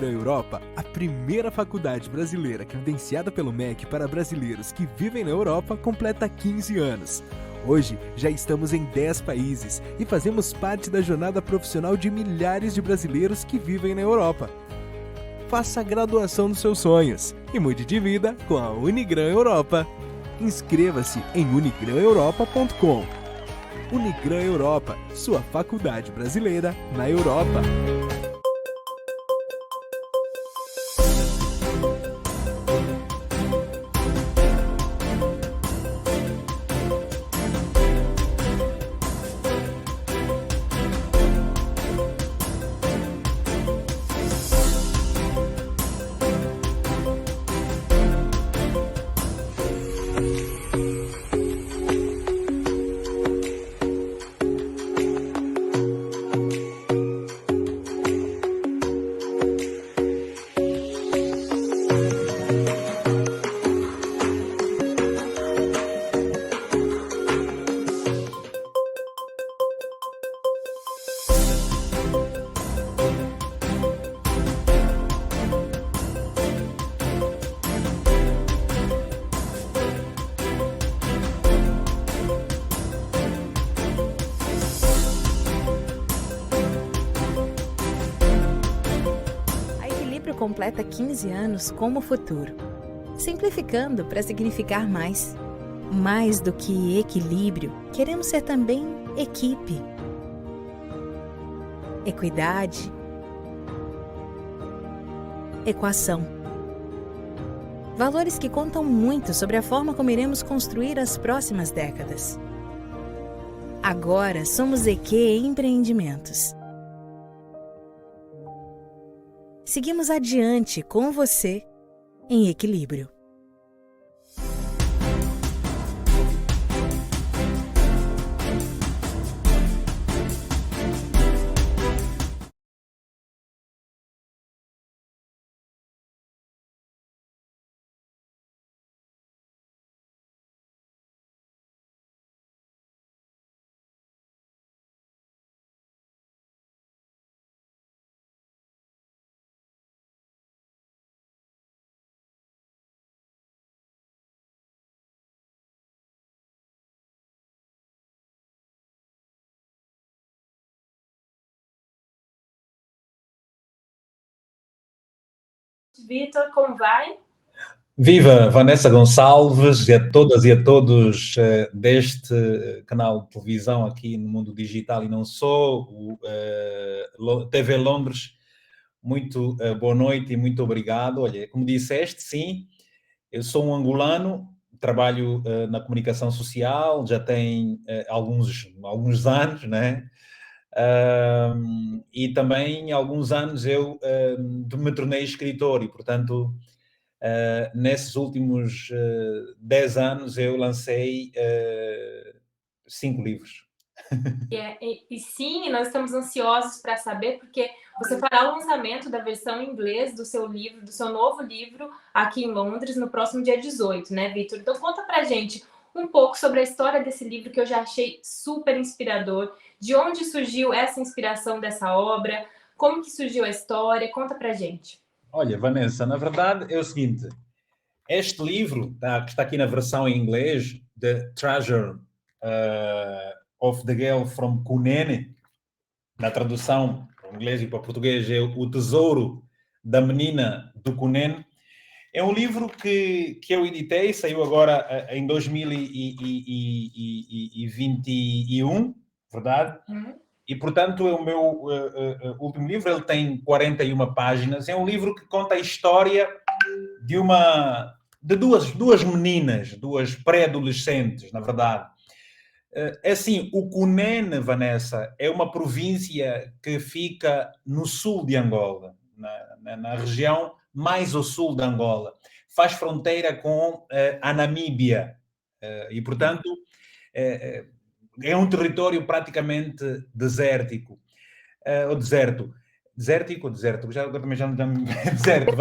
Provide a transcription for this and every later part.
Unigram Europa, a primeira faculdade brasileira credenciada pelo MEC para brasileiros que vivem na Europa, completa 15 anos. Hoje, já estamos em 10 países e fazemos parte da jornada profissional de milhares de brasileiros que vivem na Europa. Faça a graduação dos seus sonhos e mude de vida com a Unigram Europa. Inscreva-se em unigraneuropa.com. Unigram Europa, sua faculdade brasileira na Europa. Completa 15 anos como futuro, simplificando para significar mais. Mais do que equilíbrio, queremos ser também equipe, equidade, equação. Valores que contam muito sobre a forma como iremos construir as próximas décadas. Agora somos EQ Empreendimentos. Seguimos adiante com você em equilíbrio. Vitor, como vai? Viva Vanessa Gonçalves e a todas e a todos deste canal de televisão aqui no mundo digital e não só, o TV Londres. Muito boa noite e muito obrigado. Olha, como disseste, sim, eu sou um angolano, trabalho na comunicação social, já tem alguns anos, né? E também há alguns anos eu me tornei escritor e, portanto, nesses últimos 10 anos eu lancei 5 livros. E sim, nós estamos ansiosos para saber, porque você fará o lançamento da versão em inglês do seu livro, do seu novo livro, aqui em Londres, no próximo dia 18, né, Vitor? Então conta pra gente um pouco sobre a história desse livro, que eu já achei super inspirador. De onde surgiu essa inspiração dessa obra? Como que surgiu a história? Conta pra gente. Olha, Vanessa, na verdade é o seguinte, este livro, que está aqui na versão em inglês, The Treasure of the Girl from Cunene, na tradução para o inglês e para o português é O Tesouro da Menina do Cunene. É um livro que eu editei, saiu agora em 2021, verdade? E, portanto, é o meu último livro. Ele tem 41 páginas. É um livro que conta a história de duas meninas, duas pré-adolescentes, na verdade. É assim, o Cunene, Vanessa, é uma província que fica no sul de Angola, na região mais ao sul de Angola. Faz fronteira com a Namíbia e, portanto, é um território praticamente desértico. Ou deserto. Desértico ou deserto? Já também já não dá deserto.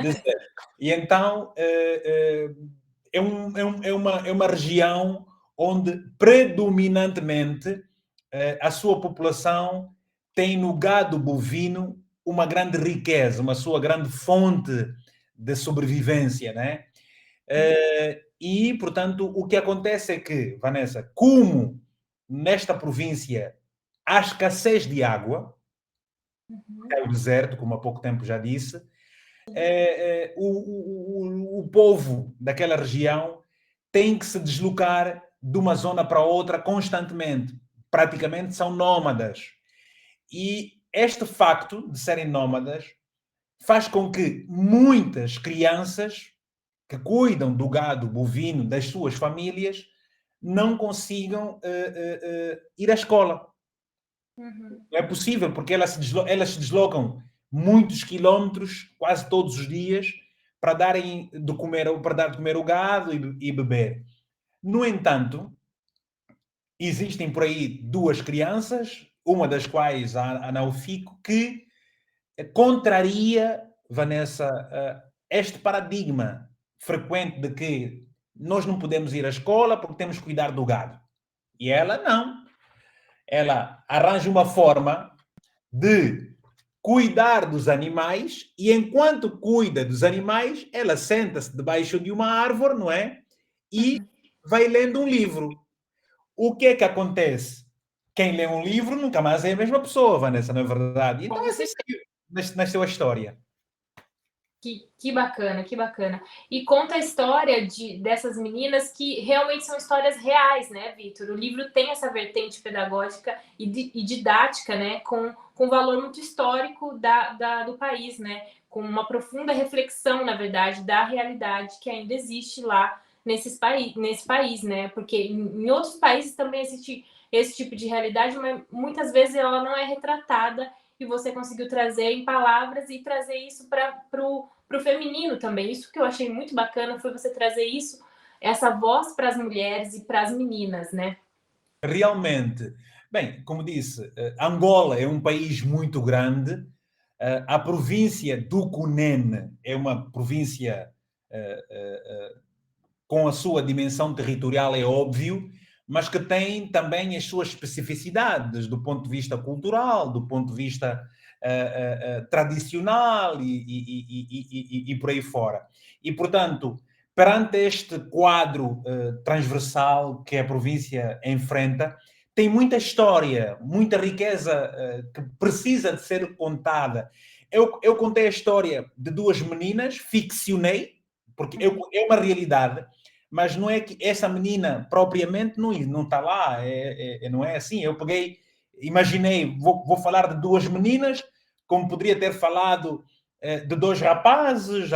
Deserto. E então é uma região onde predominantemente a sua população tem no gado bovino uma grande riqueza, uma sua grande fonte de sobrevivência, né? E, portanto, o que acontece é que, Vanessa, como nesta província há escassez de água, é o deserto, como há pouco tempo já disse, o povo daquela região tem que se deslocar de uma zona para outra constantemente. Praticamente são nómadas. E este facto de serem nómadas faz com que muitas crianças que cuidam do gado bovino das suas famílias não consigam ir à escola. Uhum. Não é possível, porque elas se deslocam muitos quilómetros, quase todos os dias, para dar de comer o gado e beber. No entanto, existem por aí duas crianças, uma das quais a Naufico, que contraria, Vanessa, este paradigma frequente de que nós não podemos ir à escola porque temos que cuidar do gado. E ela não. Ela arranja uma forma de cuidar dos animais e enquanto cuida dos animais, ela senta-se debaixo de uma árvore, não é? E vai lendo um livro. O que é que acontece? Quem lê um livro nunca mais é a mesma pessoa, Vanessa, não é verdade? Então, assim nasceu a história. Que bacana, que bacana. E conta a história dessas meninas que realmente são histórias reais, né, Vitor? O livro tem essa vertente pedagógica e didática, né, com valor muito histórico do país, né? Com uma profunda reflexão, na verdade, da realidade que ainda existe lá nesse país, né? Porque em outros países também existe esse tipo de realidade, mas muitas vezes ela não é retratada e você conseguiu trazer em palavras e trazer isso para o feminino também. Isso que eu achei muito bacana foi você trazer isso, essa voz para as mulheres e para as meninas, né? Realmente. Bem, como disse, Angola é um país muito grande. A província do Cunene é uma província com a sua dimensão territorial, é óbvio, mas que tem também as suas especificidades do ponto de vista cultural, do ponto de vista tradicional e por aí fora. E, portanto, perante este quadro transversal que a província enfrenta, tem muita história, muita riqueza que precisa de ser contada. Eu contei a história de duas meninas, ficcionei, porque é uma realidade, mas não é que essa menina propriamente não está lá, não é assim. Eu peguei, imaginei, vou falar de duas meninas, como poderia ter falado de dois rapazes,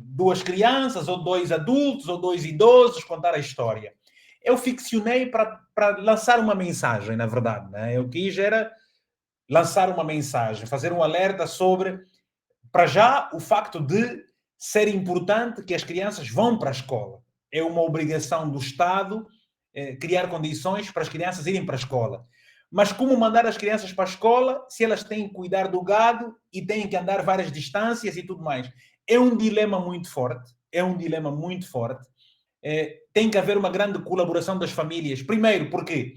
duas crianças, ou dois adultos, ou dois idosos, contar a história. Eu ficcionei para lançar uma mensagem, na verdade. Né? Eu quis era lançar uma mensagem, fazer um alerta sobre, para já, o facto de ser importante que as crianças vão para a escola. É uma obrigação do Estado criar condições para as crianças irem para a escola. Mas como mandar as crianças para a escola se elas têm que cuidar do gado e têm que andar várias distâncias e tudo mais? É um dilema muito forte. É um dilema muito forte. Tem que haver uma grande colaboração das famílias. Primeiro, porque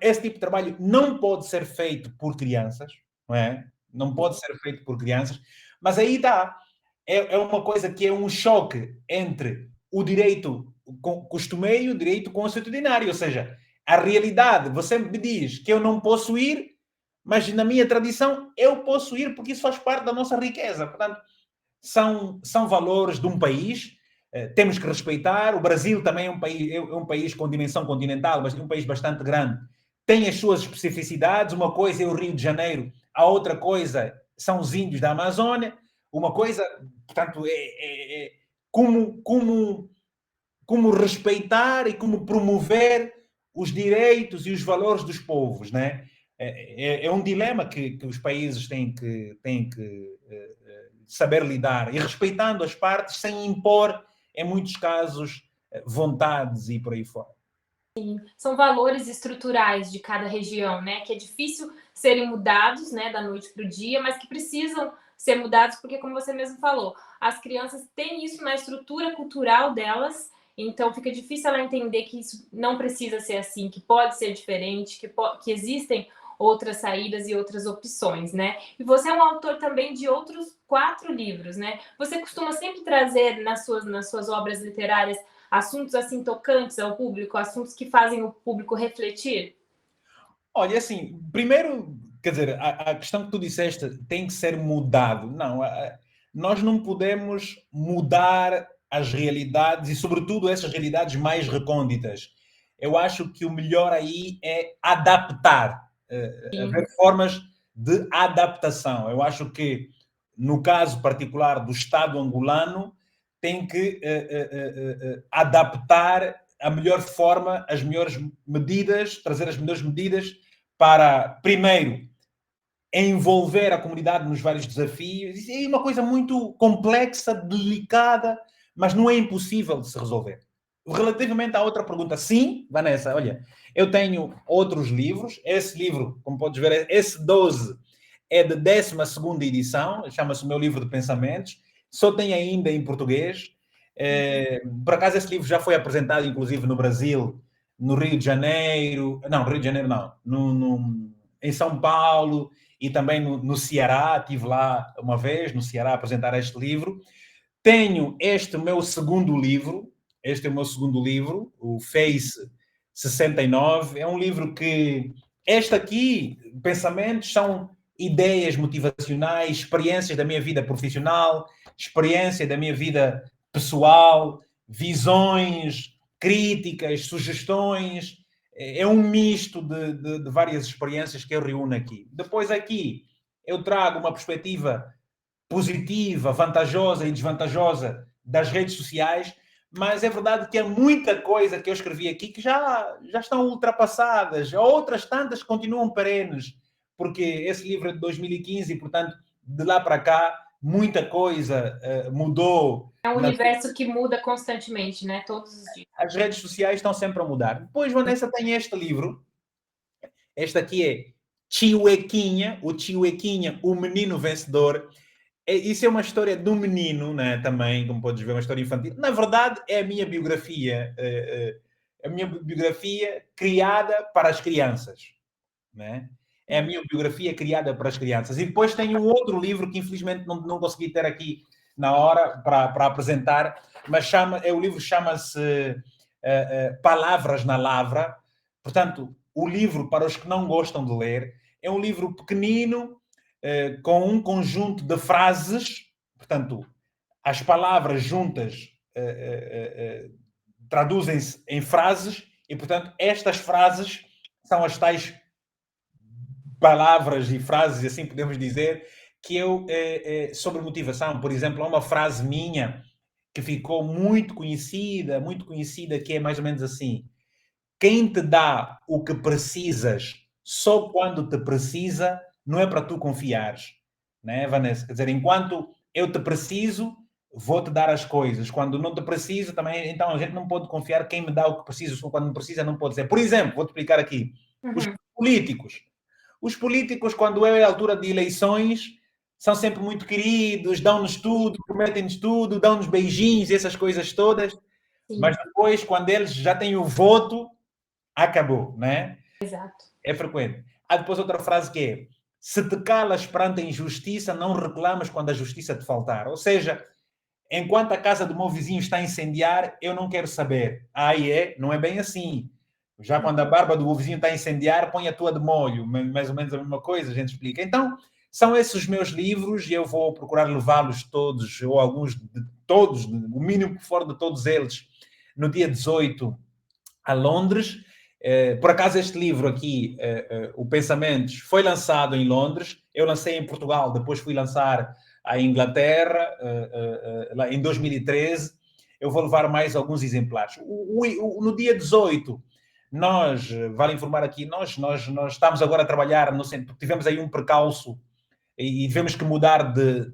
esse tipo de trabalho não pode ser feito por crianças, não é? Não pode ser feito por crianças, mas aí está. É uma coisa que é um choque entre o direito costumeiro e o direito consuetudinário, ou seja, a realidade, você me diz que eu não posso ir, mas na minha tradição eu posso ir porque isso faz parte da nossa riqueza. Portanto, são valores de um país, temos que respeitar. O Brasil também é um país com dimensão continental, mas é um país bastante grande. Tem as suas especificidades. Uma coisa é o Rio de Janeiro, a outra coisa são os índios da Amazônia. Uma coisa, portanto, como respeitar e como promover os direitos e os valores dos povos, né? É um dilema que os países têm que saber lidar e respeitando as partes sem impor, em muitos casos, vontades e por aí fora. Sim, são valores estruturais de cada região, né? Que é difícil serem mudados, né, da noite para o dia, mas que precisam ser mudados porque, como você mesmo falou, as crianças têm isso na estrutura cultural delas, então fica difícil ela entender que isso não precisa ser assim, que pode ser diferente, que existem outras saídas e outras opções, né? E você é um autor também de outros 4 livros, né? Você costuma sempre trazer nas suas obras literárias assuntos assim tocantes ao público, assuntos que fazem o público refletir? Olha, assim, primeiro, quer dizer, a questão que tu disseste tem que ser mudado. Não, nós não podemos mudar as realidades e, sobretudo, essas realidades mais recônditas. Eu acho que o melhor aí é adaptar, haver formas de adaptação. Eu acho que, no caso particular do Estado angolano, tem que adaptar a melhor forma, as melhores medidas, trazer as melhores medidas para, primeiro, envolver a comunidade nos vários desafios. Isso é uma coisa muito complexa, delicada, mas não é impossível de se resolver. Relativamente à outra pergunta, sim, Vanessa, olha, eu tenho outros livros. Esse livro, como podes ver, esse 12 é de 12ª edição, chama-se O Meu Livro de Pensamentos, só tem ainda em português. Por acaso esse livro já foi apresentado, inclusive, no Brasil, no Rio de Janeiro, não, Rio de Janeiro não, em São Paulo e também no Ceará. Estive lá uma vez no Ceará a apresentar este livro. Tenho este meu segundo livro, o Face 69. É um livro que, este aqui, pensamentos, são ideias motivacionais, experiências da minha vida profissional, experiência da minha vida pessoal, visões, críticas, sugestões. É um misto de várias experiências que eu reúno aqui. Depois aqui eu trago uma perspectiva positiva, vantajosa e desvantajosa das redes sociais, mas é verdade que há muita coisa que eu escrevi aqui que já estão ultrapassadas, outras tantas continuam perenes, porque esse livro é de 2015 e, portanto, de lá para cá, muita coisa mudou. É um universo que muda constantemente, né? Todos os dias. As redes sociais estão sempre a mudar. Depois, Vanessa, tem este livro. Este aqui é Chihuequinha, o Menino Vencedor. Isso é uma história de um menino, né? Também, como podes ver, uma história infantil. Na verdade, é a minha biografia. A minha biografia criada para as crianças, né? É a minha biografia criada para as crianças. E depois tenho um outro livro que, infelizmente, não consegui ter aqui na hora para apresentar, mas o livro chama-se Palavras na Lavra. Portanto, o livro, para os que não gostam de ler, é um livro pequenino, com um conjunto de frases. Portanto, as palavras juntas traduzem-se em frases e, portanto, estas frases são as tais palavras e frases, assim podemos dizer, que eu, sobre motivação. Por exemplo, há uma frase minha que ficou muito conhecida, que é mais ou menos assim: quem te dá o que precisas só quando te precisa, não é para tu confiares, né, Vanessa? Quer dizer, enquanto eu te preciso, vou-te dar as coisas. Quando não te preciso, também, então a gente não pode confiar. Quem me dá o que preciso, só quando me precisa, não pode ser. Por exemplo, vou-te explicar aqui. Os políticos, quando é a altura de eleições, são sempre muito queridos, dão-nos tudo, prometem-nos tudo, dão-nos beijinhos, essas coisas todas. Sim. Mas depois, quando eles já têm o voto, acabou, né? Exato. É frequente. Há depois outra frase que é: se te calas perante a injustiça, não reclamas quando a justiça te faltar. Ou seja, enquanto a casa do meu vizinho está a incendiar, eu não quero saber. Não é bem assim. Já quando a barba do vizinho está a incendiar, põe a tua de molho. Mais ou menos a mesma coisa, a gente explica. Então, são esses os meus livros e eu vou procurar levá-los todos, ou alguns de todos, o mínimo que for de todos eles, no dia 18 a Londres. Por acaso este livro aqui, o Pensamentos, foi lançado em Londres. Eu lancei em Portugal, depois fui lançar à Inglaterra, lá em 2013. Eu vou levar mais alguns exemplares. No dia 18, vale informar aqui, nós estamos agora a trabalhar, tivemos aí um percalço e tivemos que mudar de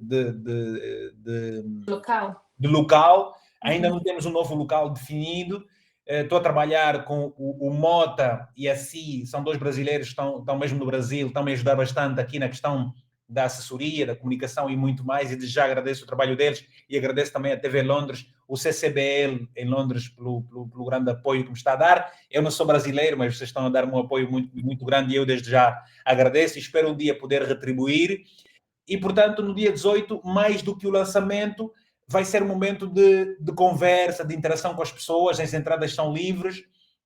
local. Ainda não temos um novo local definido. Estou a trabalhar com o Mota e a Si, são 2 brasileiros que estão mesmo no Brasil, estão a me ajudar bastante aqui na questão da assessoria, da comunicação e muito mais, e desde já agradeço o trabalho deles e agradeço também a TV Londres, o CCBL em Londres pelo grande apoio que me está a dar. Eu não sou brasileiro, mas vocês estão a dar um apoio muito, muito grande e eu desde já agradeço e espero um dia poder retribuir. E, portanto, no dia 18, mais do que o lançamento, vai ser um momento de conversa, de interação com as pessoas, as entradas são livres.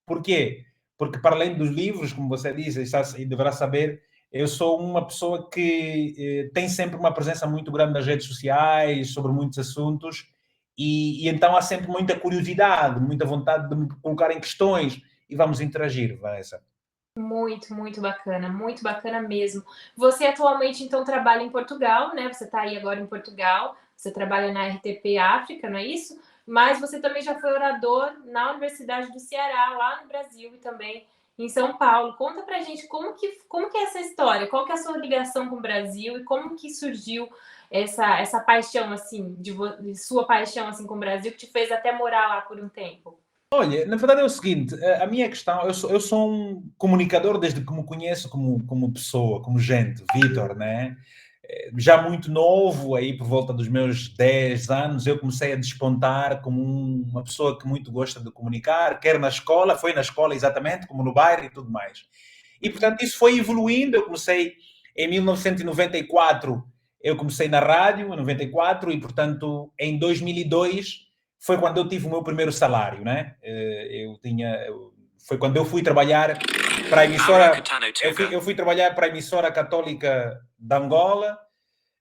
Por quê? Porque, para além dos livros, como você disse e deverá saber, eu sou uma pessoa que tem sempre uma presença muito grande nas redes sociais, sobre muitos assuntos, e então há sempre muita curiosidade, muita vontade de me colocar em questões, e vamos interagir, Vanessa. Muito bacana mesmo. Você atualmente, então, trabalha em Portugal, né? Você está aí agora em Portugal, você trabalha na RTP África, não é isso? Mas você também já foi orador na Universidade do Ceará, lá no Brasil, e também em São Paulo. Conta pra gente como que é essa história, qual que é a sua ligação com o Brasil e como que surgiu essa paixão, assim, de sua paixão assim, com o Brasil, que te fez até morar lá por um tempo. Olha, na verdade é o seguinte, a minha questão, eu sou um comunicador desde que me conheço como pessoa, como gente, Vítor, né? Já muito novo, aí por volta dos meus 10 anos, eu comecei a despontar como uma pessoa que muito gosta de comunicar, quer na escola, foi na escola exatamente, como no bairro e tudo mais. E, portanto, isso foi evoluindo, eu comecei em 1994, eu comecei na rádio, em 94, e, portanto, em 2002 foi quando eu tive o meu primeiro salário, né? Foi quando eu fui trabalhar para a emissora. Eu fui trabalhar para a emissora católica de Angola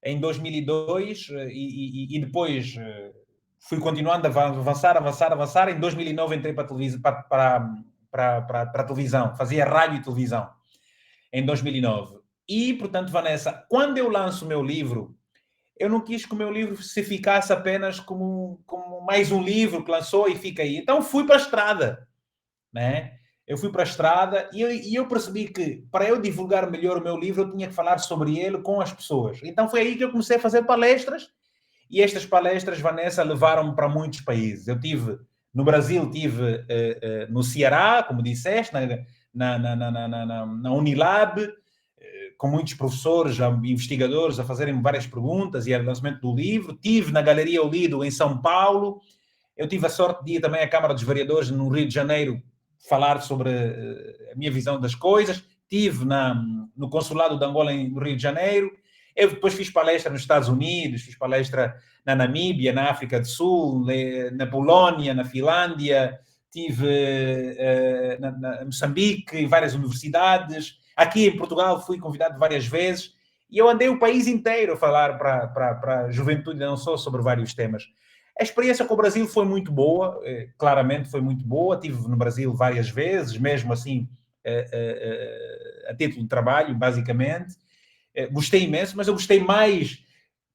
em 2002 e depois fui continuando a avançar. Em 2009 entrei para a televisão, fazia rádio e televisão em 2009. E, portanto, Vanessa, quando eu lanço o meu livro, eu não quis que o meu livro se ficasse apenas como mais um livro que lançou e fica aí. Então fui para a estrada, né? Eu fui para a estrada e eu percebi que para eu divulgar melhor o meu livro eu tinha que falar sobre ele com as pessoas. Então foi aí que eu comecei a fazer palestras e estas palestras, Vanessa, levaram-me para muitos países. Eu tive no Brasil, tive no Ceará, como disseste, na Unilab, com muitos professores, investigadores a fazerem várias perguntas e ao lançamento do livro. Tive na Galeria Olido, em São Paulo. Eu tive a sorte de ir também à Câmara dos Vereadores, no Rio de Janeiro, falar sobre a minha visão das coisas. Tive no Consulado de Angola, no Rio de Janeiro. Eu depois fiz palestra nos Estados Unidos, fiz palestra na Namíbia, na África do Sul, na Polónia, na Finlândia. Tive na Moçambique, em várias universidades. Aqui em Portugal fui convidado várias vezes e eu andei o país inteiro a falar para a juventude, não só sobre vários temas. A experiência com o Brasil foi muito boa, claramente foi muito boa. Estive no Brasil várias vezes, mesmo assim, a título de trabalho, basicamente. Gostei imenso, mas eu gostei mais.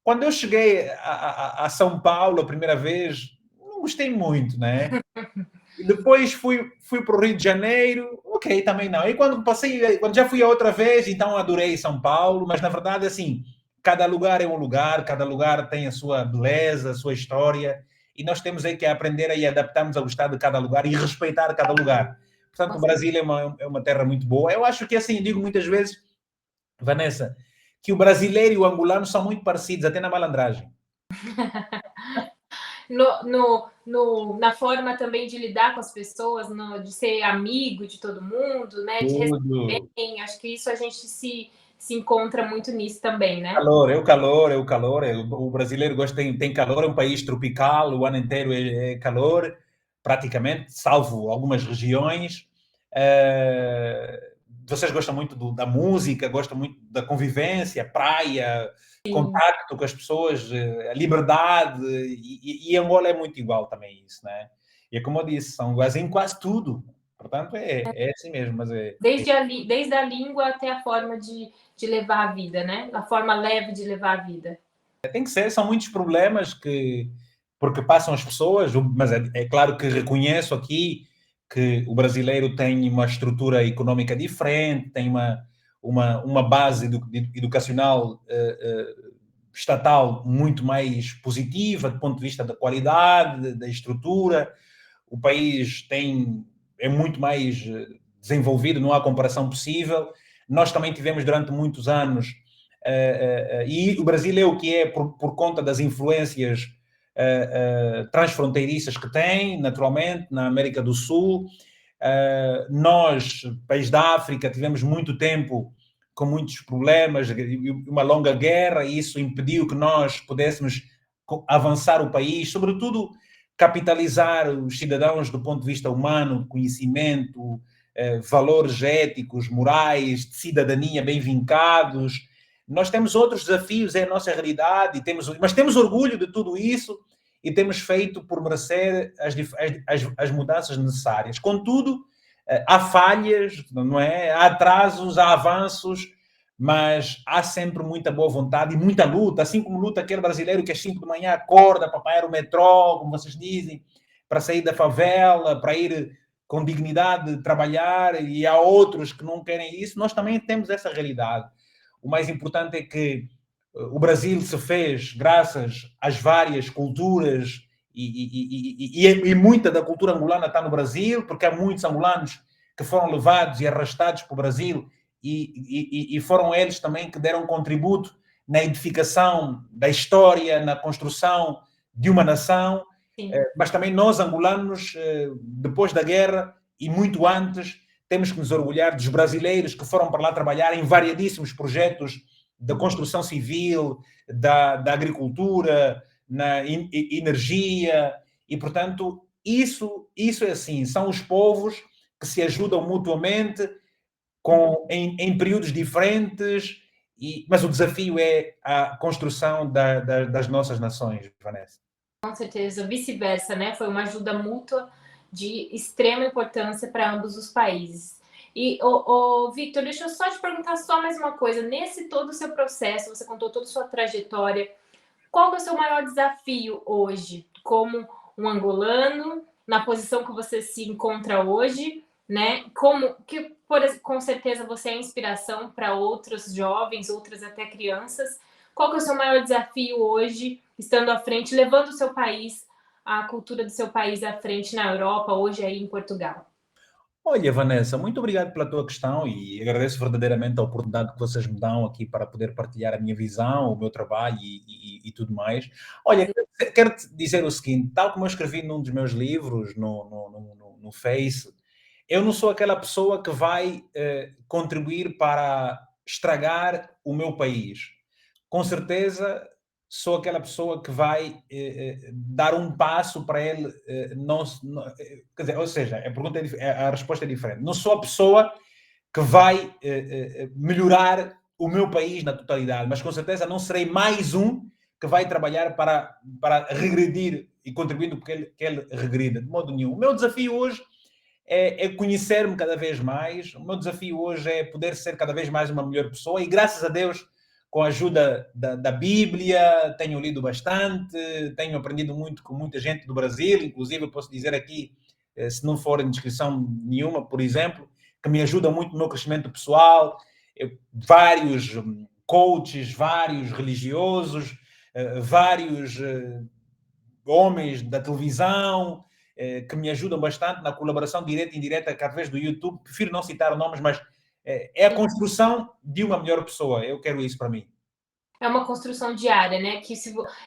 Quando eu cheguei a São Paulo a primeira vez, não gostei muito, né? E depois fui para o Rio de Janeiro, ok, também não. E quando já fui a outra vez, então adorei São Paulo, mas na verdade, assim, cada lugar é um lugar, cada lugar tem a sua beleza, a sua história, e nós temos aí que aprender a adaptarmos a gostar de cada lugar e respeitar cada lugar. Portanto, o Brasil é uma terra muito boa. Eu acho que, assim, digo muitas vezes, Vanessa, que o brasileiro e o angolano são muito parecidos, até na malandragem. Na forma também de lidar com as pessoas, de ser amigo de todo mundo, né? De receber bem. Acho que isso a gente se encontra muito nisso também, né? O calor. O brasileiro tem calor, é um país tropical, o ano inteiro é calor, praticamente, salvo algumas regiões. Vocês gostam muito da música, gostam muito da convivência, praia, sim, contato com as pessoas, a liberdade, e Angola é muito igual também isso, né? E é como eu disse, são iguais em quase tudo. Portanto, é assim mesmo. Mas desde a língua até a forma de levar a vida, né? A forma leve de levar a vida. Tem que ser, são muitos problemas porque passam as pessoas, mas é claro que reconheço aqui que o brasileiro tem uma estrutura econômica diferente, tem uma base educacional estatal muito mais positiva do ponto de vista da qualidade, da estrutura. O país é muito mais desenvolvido, não há comparação possível. Nós também tivemos durante muitos anos E o Brasil é o que é por conta das influências transfronteiriças que tem, naturalmente, na América do Sul. Nós, país da África, tivemos muito tempo com muitos problemas, uma longa guerra, e isso impediu que nós pudéssemos avançar o país, sobretudo capitalizar os cidadãos do ponto de vista humano, de conhecimento, valores éticos, morais, de cidadania bem vincados. Nós temos outros desafios, é a nossa realidade, mas temos orgulho de tudo isso e temos feito por merecer as mudanças necessárias. Contudo, há falhas, não é? Há atrasos, há avanços, mas há sempre muita boa vontade e muita luta, assim como luta aquele brasileiro que às 5 da manhã acorda para apanhar o metrô, como vocês dizem, para sair da favela, para ir com dignidade trabalhar, e há outros que não querem isso. Nós também temos essa realidade. O mais importante é que o Brasil se fez graças às várias culturas e muita da cultura angolana está no Brasil, porque há muitos angolanos que foram levados e arrastados para o Brasil e foram eles também que deram contributo na edificação da história, na construção de uma nação. Mas também nós, angolanos, depois da guerra e muito antes, temos que nos orgulhar dos brasileiros que foram para lá trabalhar em variadíssimos projetos da construção civil, da agricultura, na energia, e, portanto, isso é assim, são os povos que se ajudam mutuamente em períodos diferentes, mas o desafio é a construção das nossas nações, Vanessa. Com certeza, vice-versa, né? Foi uma ajuda mútua de extrema importância para ambos os países. E, Victor, deixa eu só te perguntar só mais uma coisa. Nesse todo o seu processo, você contou toda a sua trajetória, qual é o seu maior desafio hoje, como um angolano, na posição que você se encontra hoje, né? Com certeza você é inspiração para outros jovens, outras até crianças. Qual que é o seu maior desafio hoje, estando à frente, levando o seu país, a cultura do seu país à frente na Europa, hoje aí em Portugal? Olha, Vanessa, muito obrigado pela tua questão e agradeço verdadeiramente a oportunidade que vocês me dão aqui para poder partilhar a minha visão, o meu trabalho e tudo mais. Olha, quero te dizer o seguinte, tal como eu escrevi num dos meus livros, no Face, eu não sou aquela pessoa que vai contribuir para estragar o meu país. Com certeza sou aquela pessoa que vai dar um passo para ele quer dizer, ou seja, a resposta é diferente. Não sou a pessoa que vai melhorar o meu país na totalidade, mas com certeza não serei mais um que vai trabalhar para regredir e contribuindo para que ele regrida, de modo nenhum. O meu desafio hoje é conhecer-me cada vez mais, o meu desafio hoje é poder ser cada vez mais uma melhor pessoa e, graças a Deus, com a ajuda da Bíblia, tenho lido bastante, tenho aprendido muito com muita gente do Brasil, inclusive eu posso dizer aqui, se não for em descrição nenhuma, por exemplo, que me ajuda muito no meu crescimento pessoal, vários coaches, vários religiosos, vários homens da televisão, que me ajudam bastante na colaboração direta e indireta através do YouTube. Prefiro não citar nomes, mas é a construção de uma melhor pessoa. Eu quero isso para mim. É uma construção diária, né? Que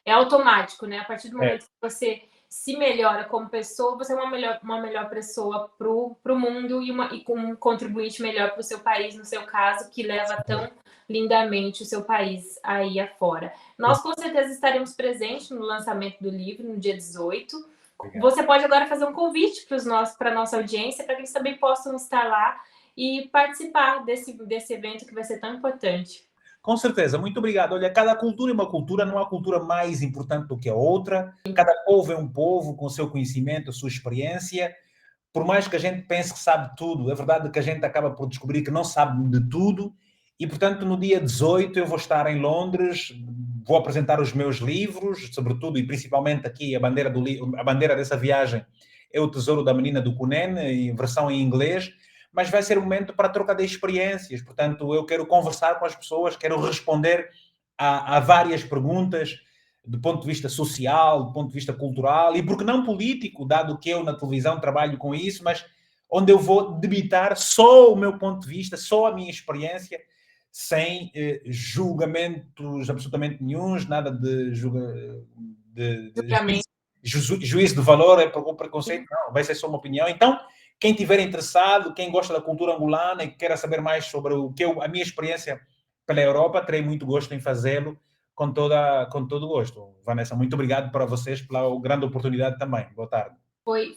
é automático, né? A partir do momento que você se melhora como pessoa, você é uma melhor pessoa para o mundo e com um contribuinte melhor para o seu país, no seu caso, que leva tão lindamente o seu país aí afora. Nós, com certeza, estaremos presentes no lançamento do livro, no dia 18. Obrigado. Você pode agora fazer um convite para a nossa audiência, para que eles também possam estar lá e participar desse evento que vai ser tão importante. Com certeza, muito obrigado. Olha, cada cultura é uma cultura, não há cultura mais importante do que a outra. Cada povo é um povo com o seu conhecimento, a sua experiência. Por mais que a gente pense que sabe tudo, é verdade que a gente acaba por descobrir que não sabe de tudo. E, portanto, no dia 18 eu vou estar em Londres, vou apresentar os meus livros, sobretudo e principalmente aqui a bandeira dessa viagem é o Tesouro da Menina do Cunene, em versão em inglês, mas vai ser um momento para troca de experiências. Portanto, eu quero conversar com as pessoas, quero responder a várias perguntas do ponto de vista social, do ponto de vista cultural e, porque não político, dado que eu na televisão trabalho com isso, mas onde eu vou debitar só o meu ponto de vista, só a minha experiência, sem julgamentos absolutamente nenhuns, nada de Julgamento. juízo de valor, é por preconceito, não, vai ser só uma opinião. Então, quem estiver interessado, quem gosta da cultura angolana e queira saber mais sobre a minha experiência pela Europa, terei muito gosto em fazê-lo com todo gosto. Vanessa, muito obrigado para vocês pela grande oportunidade também. Boa tarde.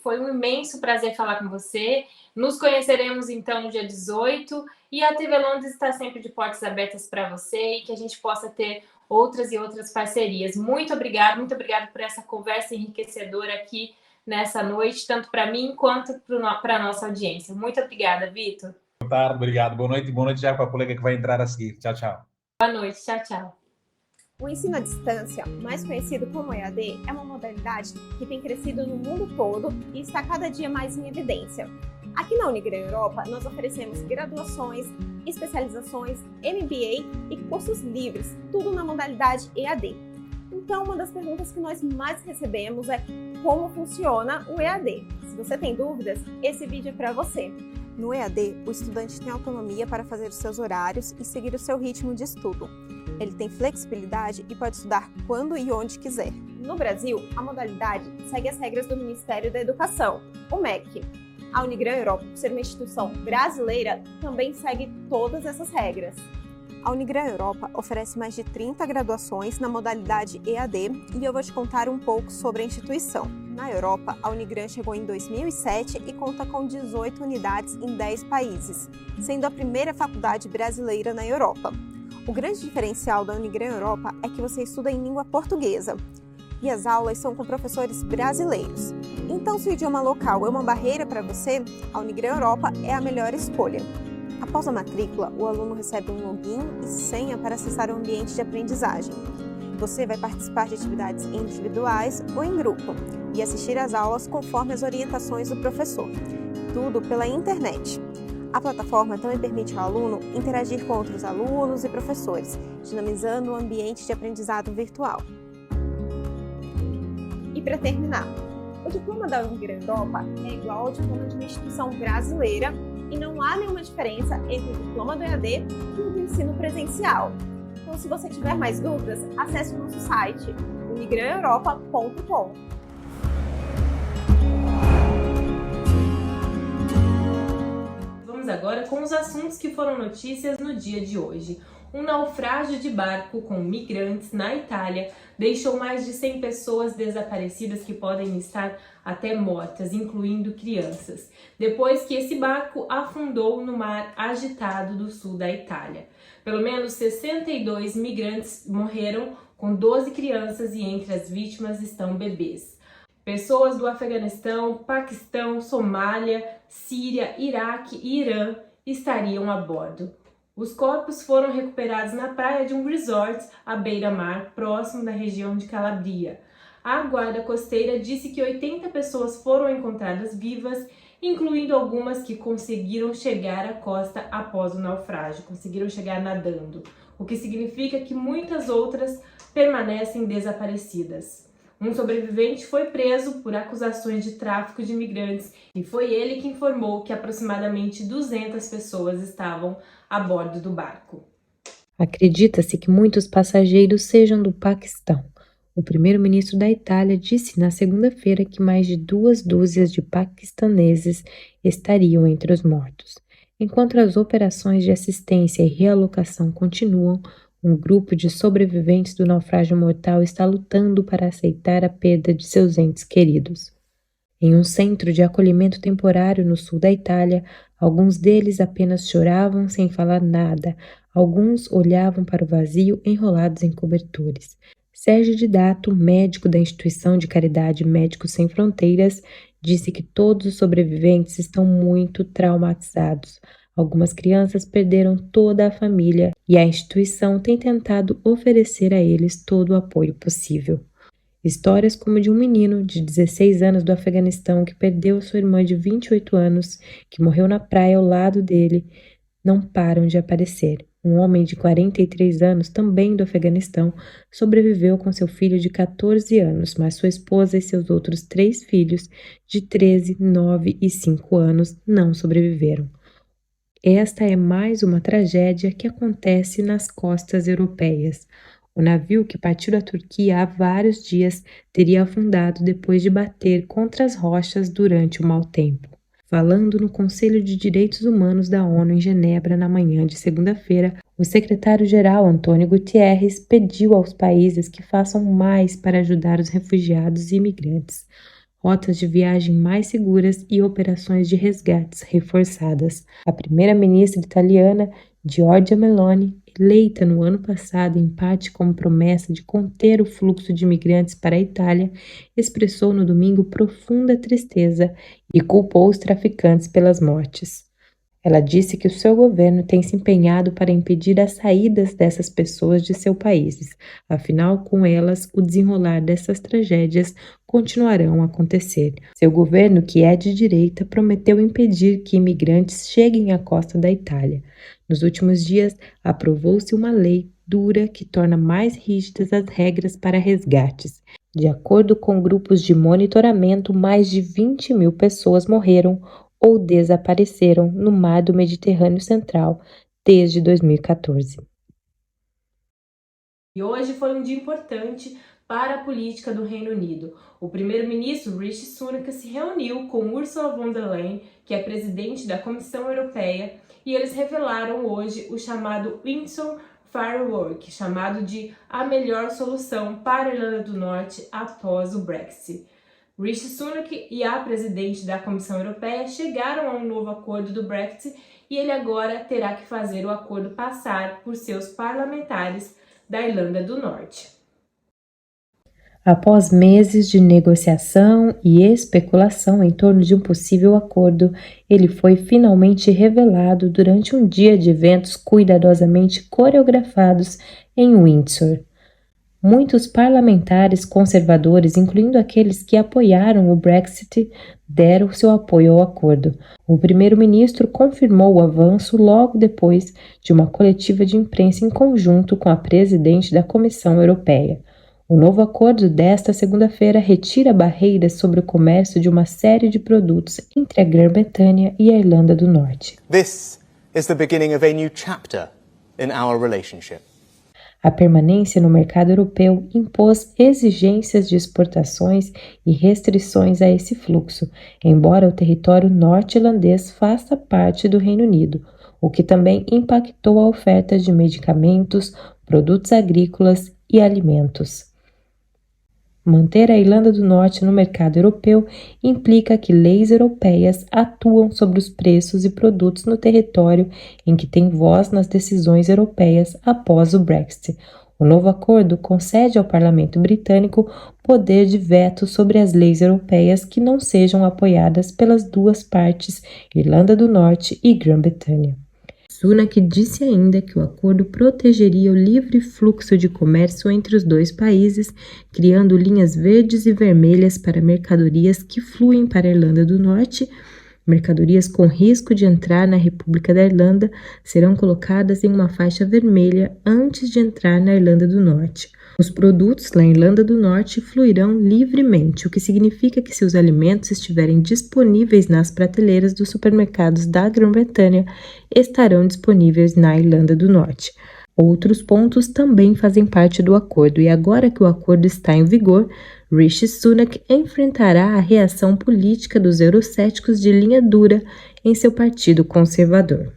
Foi um imenso prazer falar com você. Nos conheceremos, então, no dia 18. E a TV Londres está sempre de portas abertas para você e que a gente possa ter outras e outras parcerias. Muito obrigado por essa conversa enriquecedora aqui nessa noite, tanto para mim quanto para a nossa audiência. Muito obrigada, Vitor. Boa tarde, obrigado. Boa noite já para a colega que vai entrar a seguir. Tchau, tchau. Boa noite, tchau, tchau. O ensino à distância, mais conhecido como EAD, é uma modalidade que tem crescido no mundo todo e está cada dia mais em evidência. Aqui na Unigran Europa, nós oferecemos graduações, especializações, MBA e cursos livres, tudo na modalidade EAD. Então, uma das perguntas que nós mais recebemos é como funciona o EAD. Se você tem dúvidas, esse vídeo é para você. No EAD, o estudante tem autonomia para fazer os seus horários e seguir o seu ritmo de estudo. Ele tem flexibilidade e pode estudar quando e onde quiser. No Brasil, a modalidade segue as regras do Ministério da Educação, o MEC. A Unigran Europa, por ser uma instituição brasileira, também segue todas essas regras. A Unigran Europa oferece mais de 30 graduações na modalidade EAD e eu vou te contar um pouco sobre a instituição. Na Europa, a Unigran chegou em 2007 e conta com 18 unidades em 10 países, sendo a primeira faculdade brasileira na Europa. O grande diferencial da Unigran Europa é que você estuda em língua portuguesa e as aulas são com professores brasileiros. Então, se o idioma local é uma barreira para você, a Unigran Europa é a melhor escolha. Após a matrícula, o aluno recebe um login e senha para acessar o ambiente de aprendizagem. Você vai participar de atividades individuais ou em grupo e assistir às aulas conforme as orientações do professor. Tudo pela internet. A plataforma também permite ao aluno interagir com outros alunos e professores, dinamizando o ambiente de aprendizado virtual. E para terminar, o diploma da Unigran Europa é igual ao diploma de uma instituição brasileira e não há nenhuma diferença entre o diploma do EAD e o do ensino presencial. Então, se você tiver mais dúvidas, acesse o nosso site unigraneuropa.com. Vamos agora com os assuntos que foram notícias no dia de hoje. Um naufrágio de barco com migrantes na Itália deixou mais de 100 pessoas desaparecidas que podem estar até mortas, incluindo crianças, depois que esse barco afundou no mar agitado do sul da Itália. Pelo menos 62 migrantes morreram, com 12 crianças e entre as vítimas estão bebês. Pessoas do Afeganistão, Paquistão, Somália, Síria, Iraque e Irã estariam a bordo. Os corpos foram recuperados na praia de um resort à beira-mar, próximo da região de Calabria. A guarda costeira disse que 80 pessoas foram encontradas vivas, incluindo algumas que conseguiram chegar à costa após o naufrágio, conseguiram chegar nadando, o que significa que muitas outras permanecem desaparecidas. Um sobrevivente foi preso por acusações de tráfico de imigrantes e foi ele que informou que aproximadamente 200 pessoas estavam a bordo do barco. Acredita-se que muitos passageiros sejam do Paquistão. O primeiro-ministro da Itália disse na segunda-feira que mais de 2 dúzias de paquistaneses estariam entre os mortos. Enquanto as operações de assistência e realocação continuam, um grupo de sobreviventes do naufrágio mortal está lutando para aceitar a perda de seus entes queridos. Em um centro de acolhimento temporário no sul da Itália, alguns deles apenas choravam sem falar nada, alguns olhavam para o vazio enrolados em cobertores. Sérgio Didato, médico da instituição de caridade Médicos Sem Fronteiras, disse que todos os sobreviventes estão muito traumatizados. Algumas crianças perderam toda a família e a instituição tem tentado oferecer a eles todo o apoio possível. Histórias como de um menino de 16 anos do Afeganistão que perdeu sua irmã de 28 anos, que morreu na praia ao lado dele, não param de aparecer. Um homem de 43 anos, também do Afeganistão, sobreviveu com seu filho de 14 anos, mas sua esposa e seus outros 3 filhos, de 13, 9 e 5 anos, não sobreviveram. esta é mais uma tragédia que acontece nas costas europeias. O navio que partiu da Turquia há vários dias teria afundado depois de bater contra as rochas durante o mau tempo. Falando no Conselho de Direitos Humanos da ONU em Genebra na manhã de segunda-feira, o secretário-geral Antônio Guterres pediu aos países que façam mais para ajudar os refugiados e imigrantes, rotas de viagem mais seguras e operações de resgates reforçadas. A primeira-ministra italiana, Giorgia Meloni, eleita no ano passado em parte como promessa de conter o fluxo de imigrantes para a Itália, expressou no domingo profunda tristeza e culpou os traficantes pelas mortes. Ela disse que o seu governo tem se empenhado para impedir as saídas dessas pessoas de seus países. Afinal, com elas, o desenrolar dessas tragédias continuarão a acontecer. Seu governo, que é de direita, prometeu impedir que imigrantes cheguem à costa da Itália. Nos últimos dias, aprovou-se uma lei dura que torna mais rígidas as regras para resgates. De acordo com grupos de monitoramento, mais de 20 mil pessoas morreram ou desapareceram no mar do Mediterrâneo Central desde 2014. E hoje foi um dia importante para a política do Reino Unido. O primeiro-ministro Rishi Sunak se reuniu com Ursula von der Leyen, que é presidente da Comissão Europeia, e eles revelaram hoje o chamado Windsor Framework, chamado de a melhor solução para a Irlanda do Norte após o Brexit. Rishi Sunak e a presidente da Comissão Europeia chegaram a um novo acordo do Brexit e ele agora terá que fazer o acordo passar por seus parlamentares da Irlanda do Norte. Após meses de negociação e especulação em torno de um possível acordo, ele foi finalmente revelado durante um dia de eventos cuidadosamente coreografados em Windsor. Muitos parlamentares conservadores, incluindo aqueles que apoiaram o Brexit, deram seu apoio ao acordo. O primeiro-ministro confirmou o avanço logo depois de uma coletiva de imprensa em conjunto com a presidente da Comissão Europeia. O novo acordo desta segunda-feira retira barreiras sobre o comércio de uma série de produtos entre a Grã-Bretanha e a Irlanda do Norte. This is the beginning of a new chapter in our relationship. A permanência no mercado europeu impôs exigências de exportações e restrições a esse fluxo, embora o território norte-irlandês faça parte do Reino Unido, o que também impactou a oferta de medicamentos, produtos agrícolas e alimentos. Manter a Irlanda do Norte no mercado europeu implica que leis europeias atuam sobre os preços e produtos no território em que tem voz nas decisões europeias após o Brexit. O novo acordo concede ao Parlamento Britânico poder de veto sobre as leis europeias que não sejam apoiadas pelas duas partes, Irlanda do Norte e Grã-Bretanha. Sunak disse ainda que o acordo protegeria o livre fluxo de comércio entre os dois países, criando linhas verdes e vermelhas para mercadorias que fluem para a Irlanda do Norte. Mercadorias com risco de entrar na República da Irlanda serão colocadas em uma faixa vermelha antes de entrar na Irlanda do Norte. Os produtos na Irlanda do Norte fluirão livremente, o que significa que se os alimentos estiverem disponíveis nas prateleiras dos supermercados da Grã-Bretanha, estarão disponíveis na Irlanda do Norte. Outros pontos também fazem parte do acordo e agora que o acordo está em vigor, Rishi Sunak enfrentará a reação política dos eurocéticos de linha dura em seu partido conservador.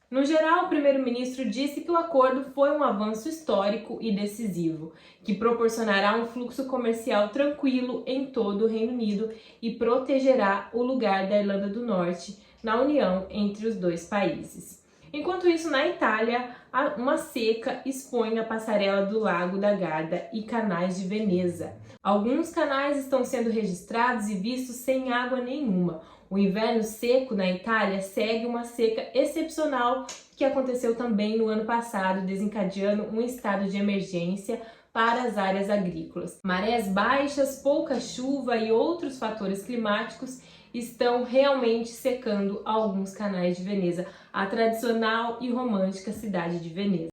No geral, o primeiro-ministro disse que o acordo foi um avanço histórico e decisivo, que proporcionará um fluxo comercial tranquilo em todo o Reino Unido e protegerá o lugar da Irlanda do Norte na união entre os dois países. Enquanto isso, na Itália, uma seca expõe a passarela do Lago da Garda e canais de Veneza. Alguns canais estão sendo registrados e vistos sem água nenhuma. O inverno seco na Itália segue uma seca excepcional que aconteceu também no ano passado, desencadeando um estado de emergência para as áreas agrícolas. Marés baixas, pouca chuva e outros fatores climáticos estão realmente secando alguns canais de Veneza, a tradicional e romântica cidade de Veneza.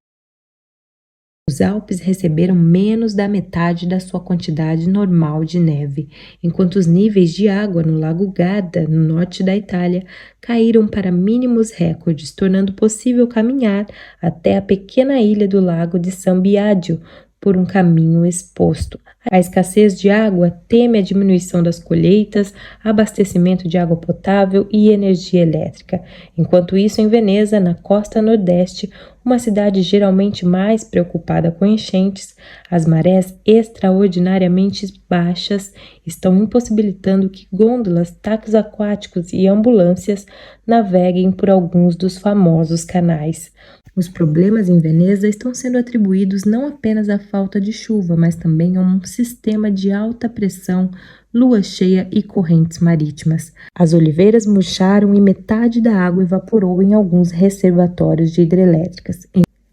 Os Alpes receberam menos da metade da sua quantidade normal de neve, enquanto os níveis de água no Lago Garda, no norte da Itália, caíram para mínimos recordes, tornando possível caminhar até a pequena ilha do Lago de San Biagio por um caminho exposto. A escassez de água teme a diminuição das colheitas, abastecimento de água potável e energia elétrica. Enquanto isso, em Veneza, na costa nordeste, uma cidade geralmente mais preocupada com enchentes, as marés extraordinariamente baixas estão impossibilitando que gôndolas, táxis aquáticos e ambulâncias naveguem por alguns dos famosos canais. Os problemas em Veneza estão sendo atribuídos não apenas à falta de chuva, mas também a um sistema de alta pressão, lua cheia e correntes marítimas. As oliveiras murcharam e metade da água evaporou em alguns reservatórios de hidrelétricas.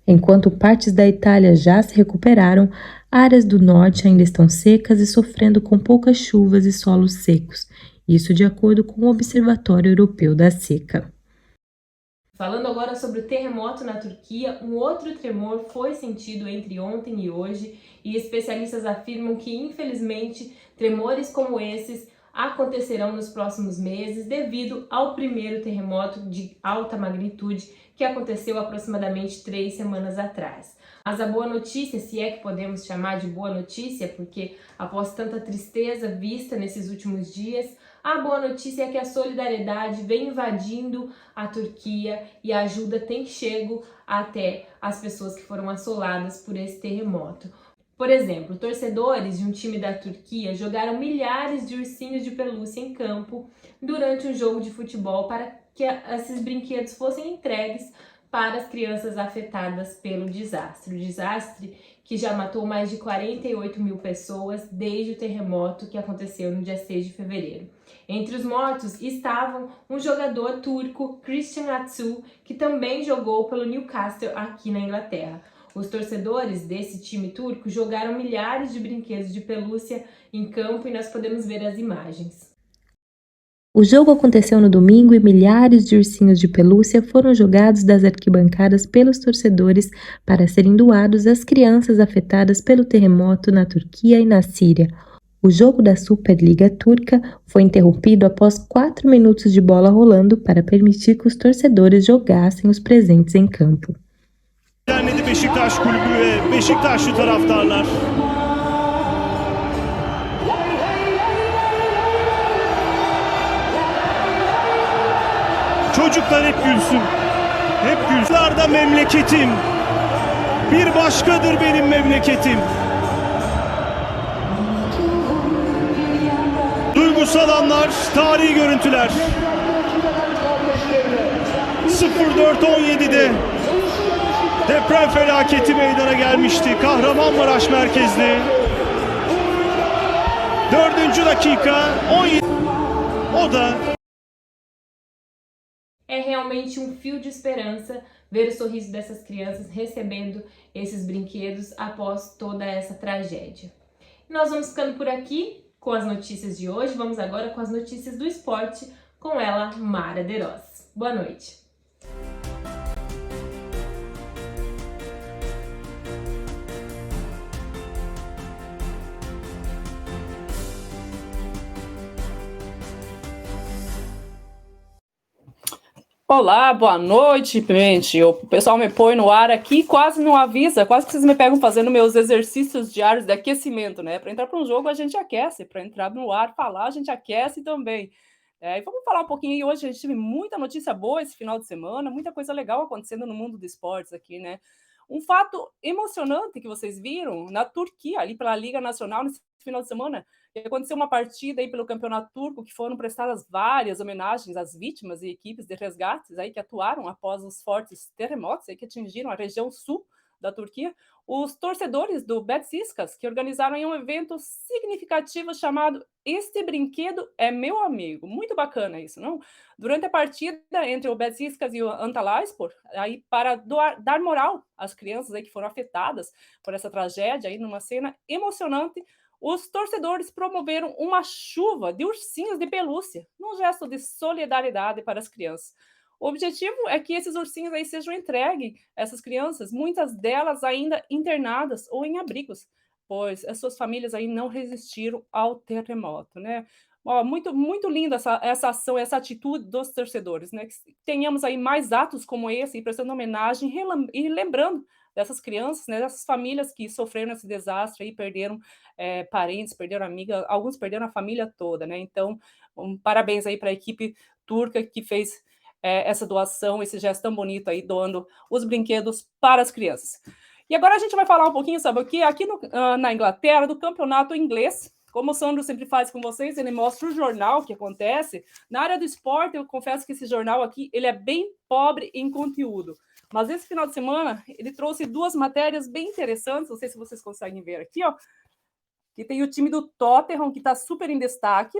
Enquanto partes da Itália já se recuperaram, áreas do norte ainda estão secas e sofrendo com poucas chuvas e solos secos. Isso de acordo com o Observatório Europeu da Seca. Falando agora sobre o terremoto na Turquia, um outro tremor foi sentido entre ontem e hoje, e especialistas afirmam que, infelizmente, tremores como esses acontecerão nos próximos meses devido ao primeiro terremoto de alta magnitude que aconteceu aproximadamente 3 semanas atrás. Mas a boa notícia, se é que podemos chamar de boa notícia, porque após tanta tristeza vista nesses últimos dias, a boa notícia é que a solidariedade vem invadindo a Turquia e a ajuda tem chego até as pessoas que foram assoladas por esse terremoto. Por exemplo, torcedores de um time da Turquia jogaram milhares de ursinhos de pelúcia em campo durante um jogo de futebol para que esses brinquedos fossem entregues para as crianças afetadas pelo desastre. O desastre que já matou mais de 48 mil pessoas desde o terremoto que aconteceu no dia 6 de fevereiro. Entre os mortos estavam um jogador turco, Christian Atsu, que também jogou pelo Newcastle aqui na Inglaterra. Os torcedores desse time turco jogaram milhares de brinquedos de pelúcia em campo e nós podemos ver as imagens. O jogo aconteceu no domingo e milhares de ursinhos de pelúcia foram jogados das arquibancadas pelos torcedores para serem doados às crianças afetadas pelo terremoto na Turquia e na Síria. O jogo da Superliga Turca foi interrompido após 4 minutos de bola rolando para permitir que os torcedores jogassem os presentes em campo. Beşiktaş kulübü ve Beşiktaşlı taraftarlar. Çocuklar hep gülsün. Hep gülsün. Da memleketim. Bir başkadır benim memleketim. Duygusal anlar, tarihi görüntüler. 04.17'de deprem felaketi meydana gelmişti. Kahramanmaraş merkezli. 4. dakika 17. O da É realmente um fio de esperança ver o sorriso dessas crianças recebendo esses brinquedos após toda essa tragédia. E nós vamos ficando por aqui com as notícias de hoje. Vamos agora com as notícias do esporte com ela, Mara Deroz. Boa noite. Olá, boa noite, gente. O pessoal me põe no ar aqui, quase não avisa, quase que vocês me pegam fazendo meus exercícios diários de aquecimento, né? Para entrar para um jogo a gente aquece, para entrar no ar, falar a gente aquece também. E vamos falar um pouquinho aí. Hoje a gente teve muita notícia boa esse final de semana, muita coisa legal acontecendo no mundo dos esportes aqui, né? Um fato emocionante que vocês viram na Turquia, ali pela Liga Nacional, nesse final de semana, aconteceu uma partida aí pelo Campeonato Turco que foram prestadas várias homenagens às vítimas e equipes de resgates aí que atuaram após os fortes terremotos aí que atingiram a região sul da Turquia. Os torcedores do Beşiktaş que organizaram aí um evento significativo chamado Este Brinquedo é Meu Amigo. Muito bacana isso, não? Durante a partida entre o Beşiktaş e o Antalyaspor, aí para dar moral às crianças aí que foram afetadas por essa tragédia aí numa cena emocionante, os torcedores promoveram uma chuva de ursinhos de pelúcia, num gesto de solidariedade para as crianças. O objetivo é que esses ursinhos aí sejam entregues a essas crianças, muitas delas ainda internadas ou em abrigos, pois as suas famílias aí não resistiram ao terremoto, né? Ó, muito linda essa ação, essa atitude dos torcedores, né? Que tenhamos aí mais atos como esse, e prestando homenagem e lembrando dessas crianças, né? Dessas famílias que sofreram esse desastre e perderam parentes, perderam amigas, alguns perderam a família toda, né? Então, parabéns aí para a equipe turca que fez essa doação, esse gesto tão bonito aí, doando os brinquedos para as crianças. E agora a gente vai falar um pouquinho, sabe o quê? Aqui na Inglaterra, do campeonato inglês. Como o Sandro sempre faz com vocês, ele mostra o jornal que acontece. Na área do esporte, eu confesso que esse jornal aqui, ele é bem pobre em conteúdo. Mas esse final de semana, ele trouxe 2 matérias bem interessantes, não sei se vocês conseguem ver aqui, ó. Que tem o time do Tottenham, que está super em destaque,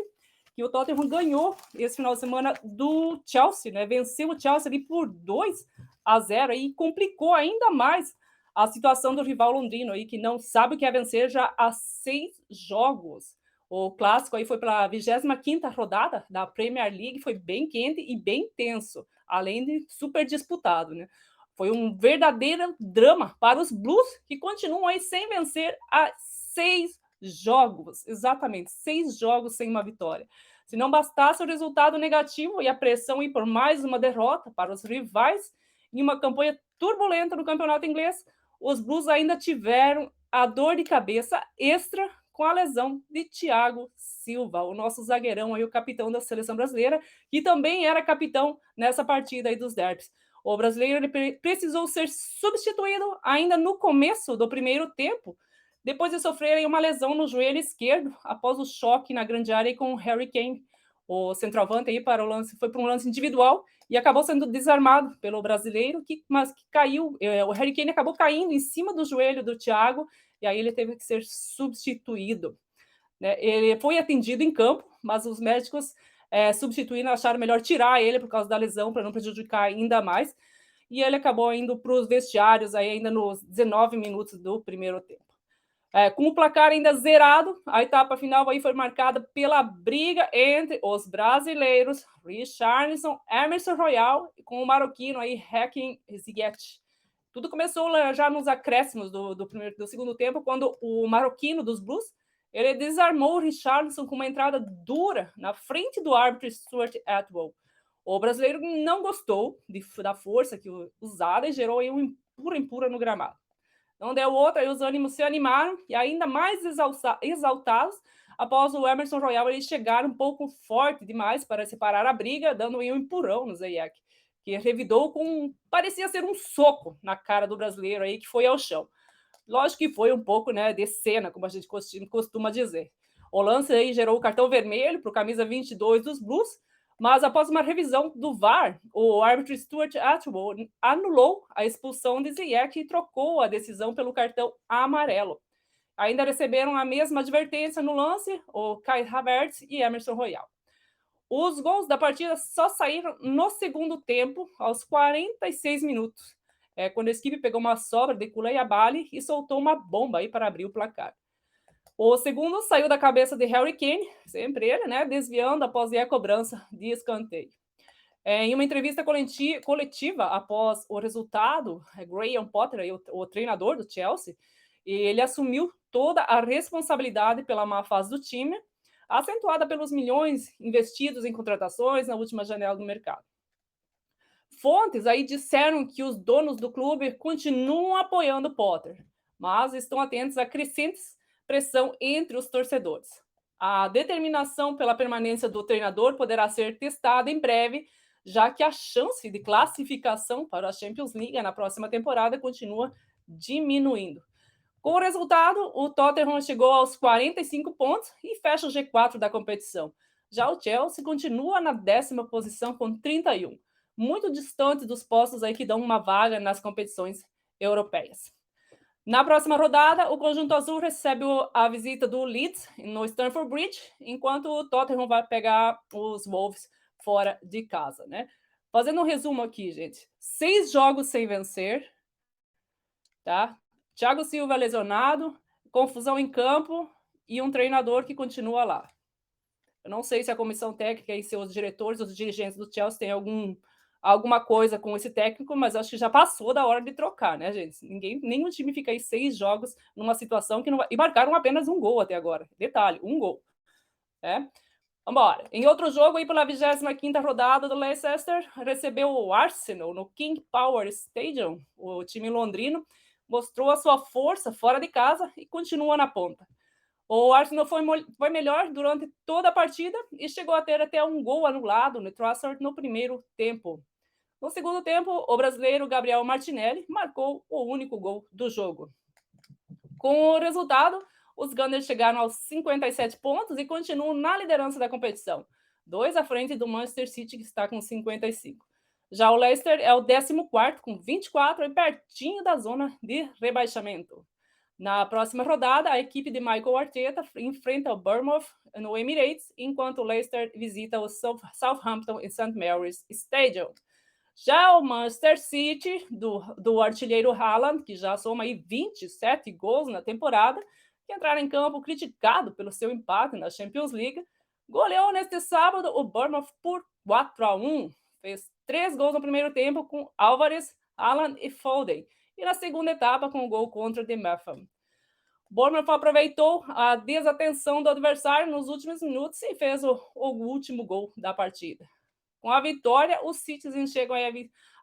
que o Tottenham ganhou esse final de semana do Chelsea, né? Venceu o Chelsea ali por 2-0 e complicou ainda mais a situação do rival londrino aí, que não sabe o que é vencer já há 6 jogos. O clássico aí foi para a 25ª rodada da Premier League, foi bem quente e bem tenso, além de super disputado, né? Foi um verdadeiro drama para os Blues, que continuam aí sem vencer há 6 jogos, exatamente, 6 jogos sem uma vitória. Se não bastasse o resultado negativo e a pressão ir por mais uma derrota para os rivais, em uma campanha turbulenta no campeonato inglês, os Blues ainda tiveram a dor de cabeça extra com a lesão de Thiago Silva, o nosso zagueirão aí, o capitão da seleção brasileira, que também era capitão nessa partida aí dos derbys. O brasileiro ele precisou ser substituído ainda no começo do primeiro tempo, depois de sofrer uma lesão no joelho esquerdo, após o choque na grande área com o Harry Kane. O centroavante aí foi para um lance individual e acabou sendo desarmado pelo brasileiro, mas que caiu. O Harry Kane acabou caindo em cima do joelho do Thiago, e aí ele teve que ser substituído, né? Ele foi atendido em campo, mas os médicos substituindo acharam melhor tirar ele por causa da lesão, para não prejudicar ainda mais, e ele acabou indo para os vestiários aí ainda nos 19 minutos do primeiro tempo. Com o placar ainda zerado, a etapa final aí foi marcada pela briga entre os brasileiros Richarlison, Emerson Royal e com o marroquino aí Hakim Ziyech. Tudo começou já nos acréscimos do segundo tempo, quando o marroquino dos Blues ele desarmou o Richarlison com uma entrada dura na frente do árbitro Stuart Atwell. O brasileiro não gostou da força que usada e gerou aí um empurra no gramado. Não deu outra, aí os ânimos se animaram e ainda mais exaltados após o Emerson Royal ele chegar um pouco forte demais para separar a briga, dando um empurrão no Ziyech, que revidou parecia ser um soco na cara do brasileiro aí, que foi ao chão. Lógico que foi um pouco, né, de cena, como a gente costuma dizer. O lance aí gerou o cartão vermelho para o camisa 22 dos Blues, mas após uma revisão do VAR, o árbitro Stuart Atwell anulou a expulsão de Ziyech e trocou a decisão pelo cartão amarelo. Ainda receberam a mesma advertência no lance o Kai Havertz e Emerson Royal. Os gols da partida só saíram no segundo tempo, aos 46 minutos, quando a equipe pegou uma sobra de Koulibaly e soltou uma bomba aí para abrir o placar. O segundo saiu da cabeça de Harry Kane, sempre ele, né, desviando após a cobrança de escanteio. Em uma entrevista coletiva após o resultado, Graham Potter, o treinador do Chelsea, ele assumiu toda a responsabilidade pela má fase do time, acentuada pelos milhões investidos em contratações na última janela do mercado. Fontes aí disseram que os donos do clube continuam apoiando Potter, mas estão atentos a crescentes pressão entre os torcedores. A determinação pela permanência do treinador poderá ser testada em breve, já que a chance de classificação para a Champions League na próxima temporada continua diminuindo. Com o resultado, o Tottenham chegou aos 45 pontos e fecha o G4 da competição. Já o Chelsea continua na 10ª posição com 31, muito distante dos postos aí que dão uma vaga nas competições europeias. Na próxima rodada, o conjunto azul recebe a visita do Leeds no Stamford Bridge, enquanto o Tottenham vai pegar os Wolves fora de casa, né? Fazendo um resumo aqui, gente. 6 jogos sem vencer, tá? Thiago Silva lesionado, confusão em campo e um treinador que continua lá. Eu não sei se a comissão técnica e seus diretores, os dirigentes do Chelsea têm alguma coisa com esse técnico, mas acho que já passou da hora de trocar, né, gente? Nenhum time fica aí 6 jogos numa situação que não vai... E marcaram apenas um gol até agora. Detalhe, um gol. Né? Vambora. Em outro jogo, aí pela 25ª rodada do Leicester, recebeu o Arsenal no King Power Stadium. O time londrino mostrou a sua força fora de casa e continua na ponta. O Arsenal foi melhor durante toda a partida e chegou a ter até um gol anulado no Trossard no primeiro tempo. No segundo tempo, o brasileiro Gabriel Martinelli marcou o único gol do jogo. Com o resultado, os Gunners chegaram aos 57 pontos e continuam na liderança da competição, 2 à frente do Manchester City, que está com 55. Já o Leicester é o 14º, com 24, e pertinho da zona de rebaixamento. Na próxima rodada, a equipe de Michael Arteta enfrenta o Bournemouth no Emirates, enquanto o Leicester visita o Southampton em St. Mary's Stadium. Já o Manchester City, do artilheiro Haaland, que já soma aí 27 gols na temporada, que entraram em campo criticado pelo seu empate na Champions League, goleou neste sábado o Bournemouth por 4-1. Fez 3 gols no primeiro tempo com Álvares, Haaland e Foden, e na segunda etapa com o gol contra de Metham. Bournemouth aproveitou a desatenção do adversário nos últimos minutos e fez o último gol da partida. Com a vitória, os Citizens chegam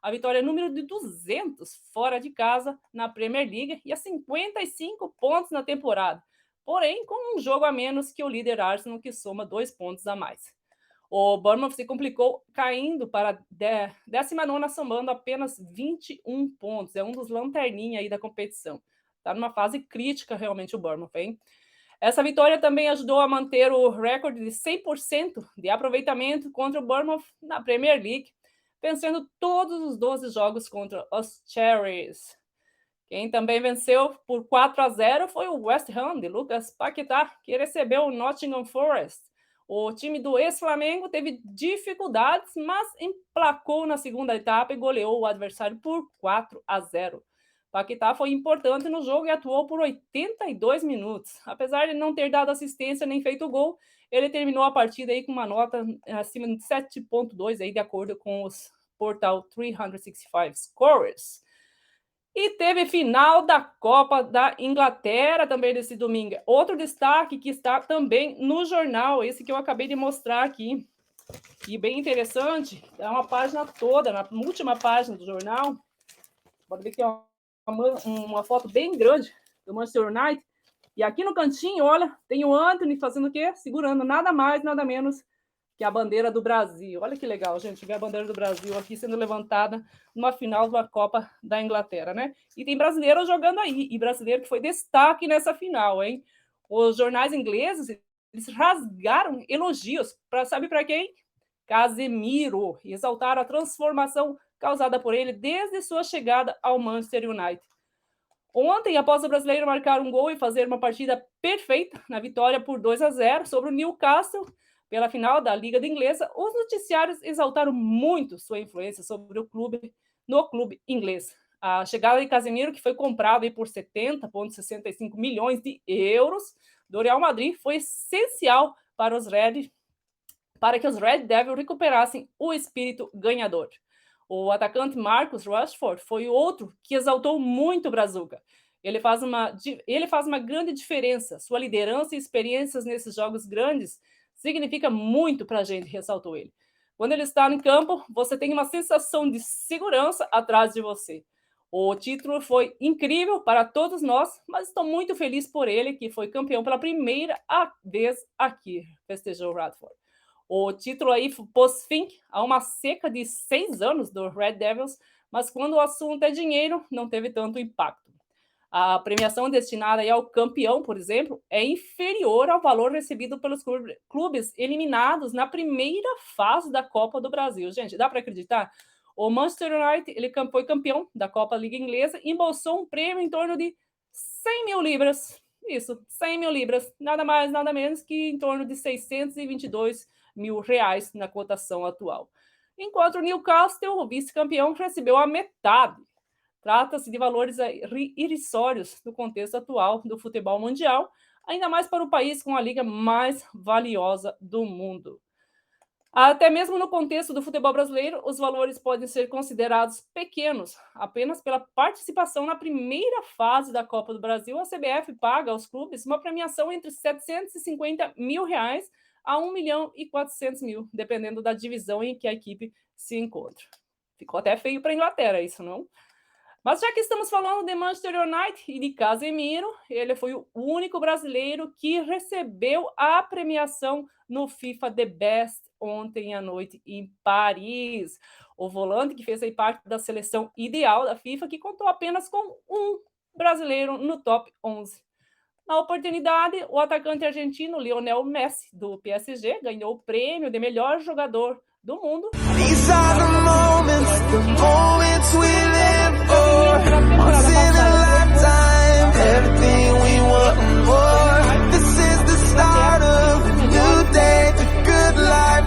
à vitória número de 200 fora de casa na Premier League e a 55 pontos na temporada, porém com um jogo a menos que o líder Arsenal, que soma 2 pontos a mais. O Bournemouth se complicou caindo para a 19ª, somando apenas 21 pontos. É um dos lanterninhas aí da competição. Está numa fase crítica realmente o Bournemouth, hein? Essa vitória também ajudou a manter o recorde de 100% de aproveitamento contra o Bournemouth na Premier League, vencendo todos os 12 jogos contra os Cherries. Quem também venceu por 4-0 foi o West Ham de Lucas Paquetá, que recebeu o Nottingham Forest. O time do ex-Flamengo teve dificuldades, mas emplacou na segunda etapa e goleou o adversário por 4-0. Paquetá foi importante no jogo e atuou por 82 minutos. Apesar de não ter dado assistência nem feito gol, ele terminou a partida aí com uma nota acima de 7.2, aí, de acordo com os portal 365 Scorers. E teve final da Copa da Inglaterra também nesse domingo. Outro destaque que está também no jornal, esse que eu acabei de mostrar aqui. E bem interessante, é uma página toda, na última página do jornal. Pode ver que é uma foto bem grande do Manchester United. E aqui no cantinho, olha, tem o Anthony fazendo o quê? Segurando nada mais, nada menos que a bandeira do Brasil. Olha que legal, gente, ver a bandeira do Brasil aqui sendo levantada numa final da Copa da Inglaterra, né? E tem brasileiro jogando aí, e brasileiro que foi destaque nessa final, hein? Os jornais ingleses, eles rasgaram elogios, sabe para quem? Casemiro, e exaltaram a transformação causada por ele desde sua chegada ao Manchester United. Ontem, após o brasileiro marcar um gol e fazer uma partida perfeita na vitória por 2-0 sobre o Newcastle, pela final da Liga Inglesa, os noticiários exaltaram muito sua influência sobre o clube, no clube inglês. A chegada de Casemiro, que foi comprado aí por 70,65 milhões de euros do Real Madrid, foi essencial para que os Red Devils recuperassem o espírito ganhador. O atacante Marcus Rashford foi outro que exaltou muito o Brazuca. Ele faz uma grande diferença. Sua liderança e experiências nesses jogos grandes significa muito para a gente, ressaltou ele. Quando ele está em campo, você tem uma sensação de segurança atrás de você. O título foi incrível para todos nós, mas estou muito feliz por ele, que foi campeão pela primeira vez aqui, festejou Radford. O título aí pôs fim a uma seca de 6 anos do Red Devils, mas quando o assunto é dinheiro, não teve tanto impacto. A premiação destinada aí ao campeão, por exemplo, é inferior ao valor recebido pelos clubes eliminados na primeira fase da Copa do Brasil. Gente, dá para acreditar? O Manchester United ele foi campeão da Copa Liga Inglesa e embolsou um prêmio em torno de 100 mil libras. Isso, 100 mil libras. Nada mais, nada menos que em torno de 622 mil reais na cotação atual. Enquanto o Newcastle, o vice-campeão, recebeu a metade. Trata-se de valores irrisórios no contexto atual do futebol mundial, ainda mais para o país com a liga mais valiosa do mundo. Até mesmo no contexto do futebol brasileiro, os valores podem ser considerados pequenos. Apenas pela participação na primeira fase da Copa do Brasil, a CBF paga aos clubes uma premiação entre R$ 750 mil a R$ 1.400.000, dependendo da divisão em que a equipe se encontra. Ficou até feio para a Inglaterra isso, não? Mas já que estamos falando de Manchester United e de Casemiro, ele foi o único brasileiro que recebeu a premiação no FIFA The Best ontem à noite em Paris. O volante que fez aí parte da seleção ideal da FIFA, que contou apenas com um brasileiro no top 11. Na oportunidade, o atacante argentino Lionel Messi, do PSG, ganhou o prêmio de melhor jogador do mundo. These are the moments we live for. Once in a lifetime, everything we want and more. This is the start of a new day, the good life.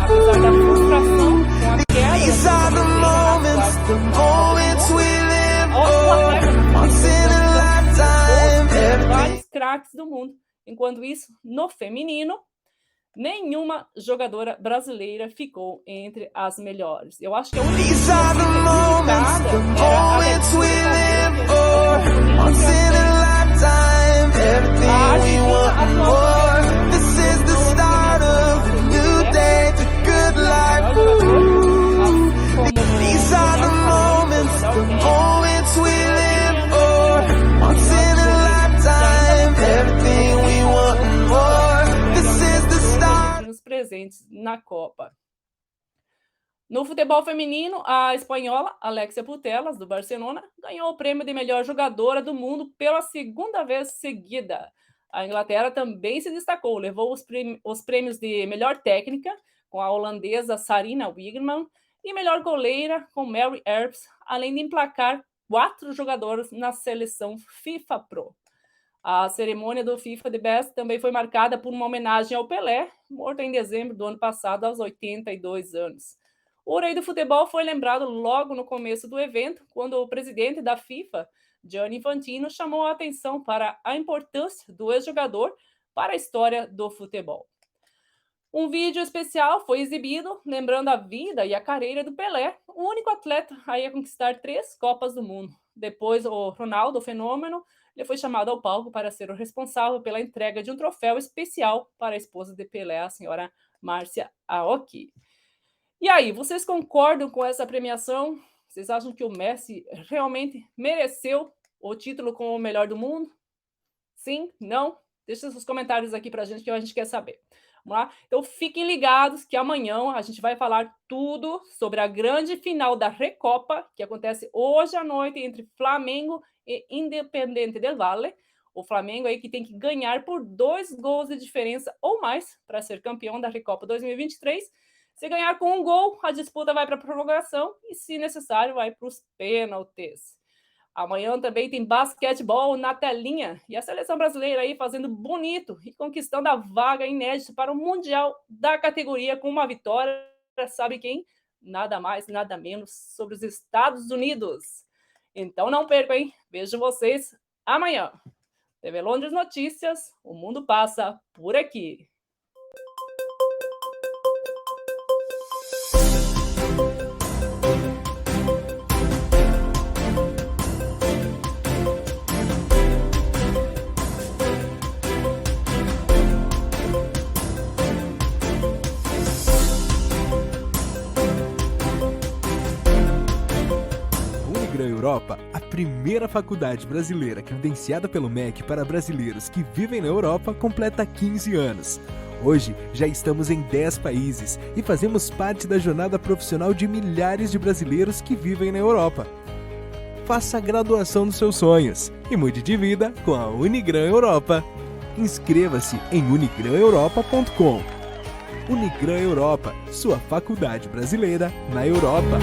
These are the moments we live for. Once in a lifetime, everything. Vários craques do mundo. Enquanto isso, no feminino, nenhuma jogadora brasileira ficou entre as melhores. Eu acho que a única presentes na Copa. No futebol feminino, a espanhola Alexia Putellas, do Barcelona, ganhou o prêmio de melhor jogadora do mundo pela segunda vez seguida. A Inglaterra também se destacou, levou os prêmios de melhor técnica, com a holandesa Sarina Wiegman, e melhor goleira, com Mary Earps, além de emplacar 4 jogadores na seleção FIFA Pro. A cerimônia do FIFA The Best também foi marcada por uma homenagem ao Pelé, morto em dezembro do ano passado, aos 82 anos. O rei do futebol foi lembrado logo no começo do evento, quando o presidente da FIFA, Gianni Infantino, chamou a atenção para a importância do ex-jogador para a história do futebol. Um vídeo especial foi exibido, lembrando a vida e a carreira do Pelé, o único atleta a conquistar 3 Copas do Mundo. Depois, o Ronaldo, o fenômeno, ele foi chamado ao palco para ser o responsável pela entrega de um troféu especial para a esposa de Pelé, a senhora Márcia Aoki. E aí, vocês concordam com essa premiação? Vocês acham que o Messi realmente mereceu o título como o melhor do mundo? Sim? Não? Deixa seus comentários aqui para a gente, que a gente quer saber. Vamos lá? Então, fiquem ligados que amanhã a gente vai falar tudo sobre a grande final da Recopa, que acontece hoje à noite entre Flamengo e Independiente del Valle. O Flamengo aí que tem que ganhar por 2 gols de diferença ou mais para ser campeão da Recopa 2023. Se ganhar com 1 gol, a disputa vai para a prorrogação e, se necessário, vai para os pênaltis. Amanhã também tem basquetebol na telinha e a seleção brasileira aí fazendo bonito e conquistando a vaga inédita para o Mundial da categoria com uma vitória, sabe quem? Nada mais, nada menos, sobre os Estados Unidos. Então não percam, hein? Vejo vocês amanhã. TV Londres Notícias, o mundo passa por aqui. Europa, a primeira faculdade brasileira credenciada pelo MEC para brasileiros que vivem na Europa, completa 15 anos. Hoje, já estamos em 10 países e fazemos parte da jornada profissional de milhares de brasileiros que vivem na Europa. Faça a graduação dos seus sonhos e mude de vida com a Unigran Europa. Inscreva-se em unigraneuropa.com. Unigran Europa, sua faculdade brasileira na Europa.